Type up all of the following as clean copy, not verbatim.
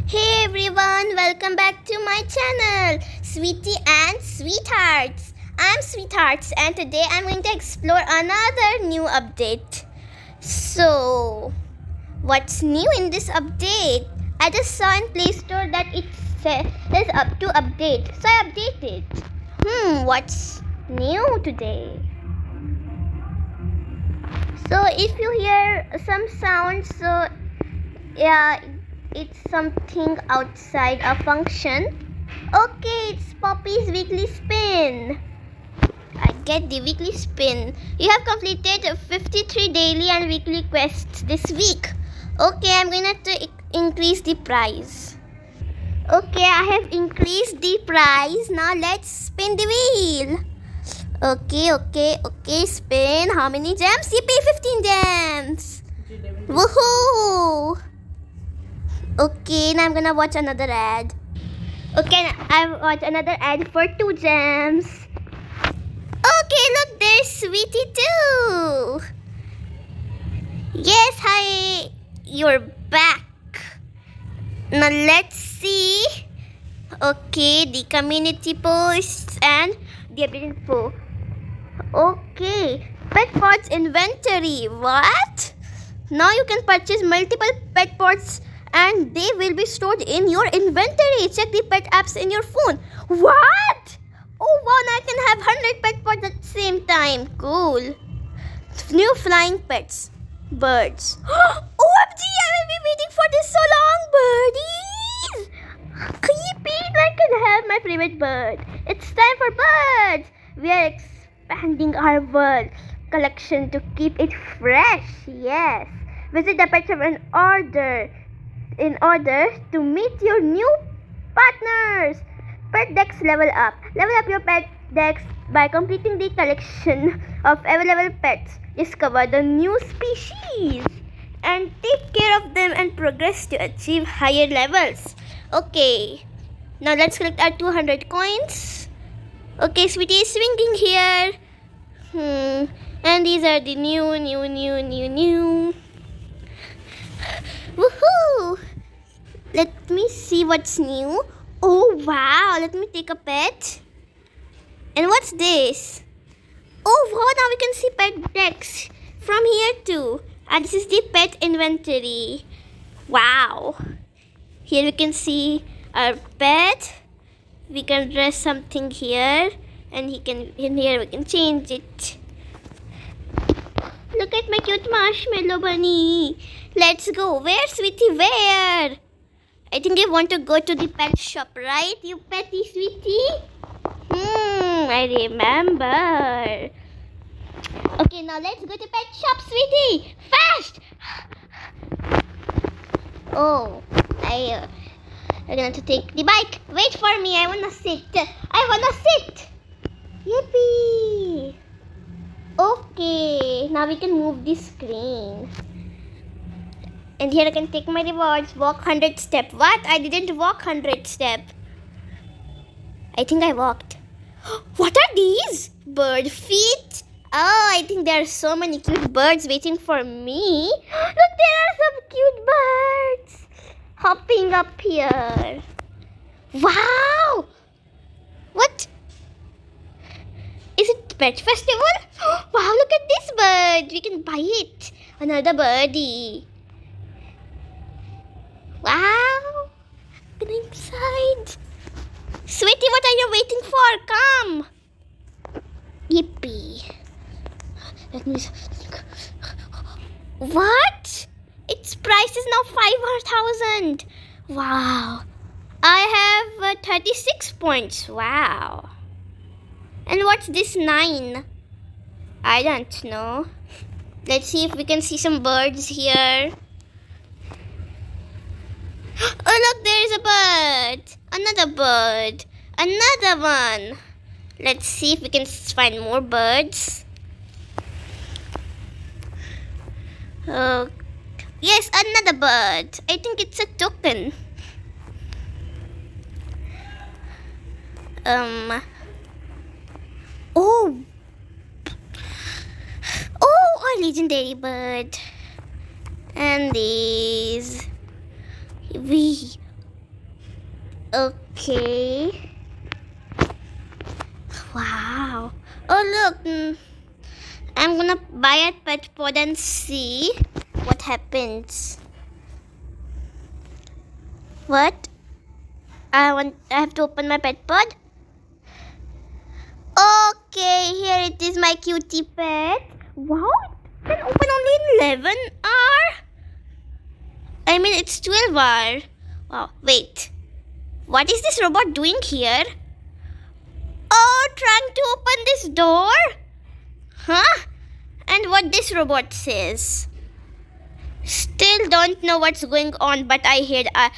Hey everyone, welcome back to my channel, Sweety and Sweethearts. I'm Sweethearts and today I'm going to explore another new update. So, what's new in this update? I just saw in Play Store that it says up to update, so I updated. What's new today? So if you hear some sounds, so yeah, it's something outside a function. Okay, it's Poppy's weekly spin. I get the weekly spin. You have completed 53 daily and weekly quests this week. Okay, I'm going to increase the price. Okay, I have increased the price. Now let's spin the wheel. Okay, spin. How many gems? You pay 15 gems. Woohoo! Okay, now I'm gonna watch another ad. Okay, I've watched another ad for 2 gems. Okay, look, there's Sweety too. Yes, hi. You're back. Now let's see. Okay, the community posts and the update info. Okay, pet pods inventory. What? Now you can purchase multiple pet pods and they will be stored in your inventory. Check the pet apps in your phone. What? Oh wow, now I can have 100 pet pods at the same time. Cool. New flying pets. Birds. OMG, I will be waiting for this so long, birdies. Creepy, I can have my favorite bird. It's time for birds. We are expanding our bird collection to keep it fresh. Yes. Visit the pet shop in order to meet your new partners. Pet decks level up. Level up your pet decks by completing the collection of available pets. Discover the new species and take care of them and progress to achieve higher levels. Okay, now let's collect our 200 coins. Okay, Sweetie is swinging here. And these are the new. Woohoo! Let me see what's new. Oh wow, let me take a pet. And what's this? Oh wow, now we can see pet decks from here too. And this is the pet inventory. Wow. Here we can see our pet. We can dress something here and in here we can change it. Look at my cute marshmallow bunny. Let's go. Where, Sweetie? Where? I think you want to go to the pet shop, right? You petty Sweetie? I remember. Okay, now let's go to pet shop, Sweetie. Fast! Oh, I'm going to take the bike. Wait for me. I wanna sit. Yippee! Okay, now we can move the screen. And here I can take my rewards. Walk 100 step. What? I didn't walk 100 step. I think I walked. What are these? Bird feet? Oh, I think there are so many cute birds waiting for me. Look, there are some cute birds hopping up here. Wow! What? Is it pet festival? Wow, look at this bird. We can buy it. Another birdie. Wow. Get inside. Sweetie, what are you waiting for? Come. Yippee. Let me... What? Its price is now 5,000. Wow. I have 36 points. Wow. And what's this 9? I don't know. Let's see if we can see some birds here. Oh look, there's a bird. Another bird. Another one. Let's see if we can find more birds. Yes, another bird. I think it's a token. Oh, a legendary bird. And these. Okay. Wow. Oh, look. I'm gonna buy a pet pod and see what happens. What? I have to open my pet pod. Okay, here it is, my cutie pet. Wow, it can open only in 11 hour. I mean, it's 12 hour. Wow, wait. What is this robot doing here? Oh, trying to open this door? Huh? And what this robot says? Still don't know what's going on, but I heard a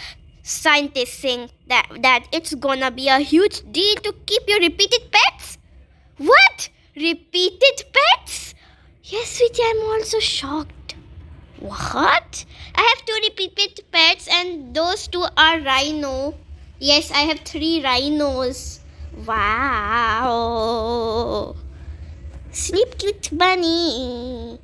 scientist saying that it's gonna be a huge deal to keep your repeated pets. What? Repeated pets? Yes, sweetie, I'm also shocked. What? I have 2 repeated pets and those 2 are rhino. Yes, I have 3 rhinos. Wow. Sleep, cute bunny.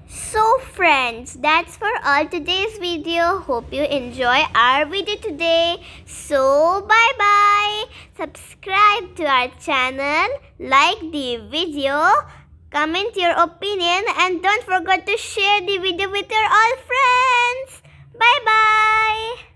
So friends, that's for all today's video. Hope you enjoy our video today. So bye bye. Subscribe to our channel, like the video, comment your opinion, and don't forget to share the video with your all friends. Bye bye.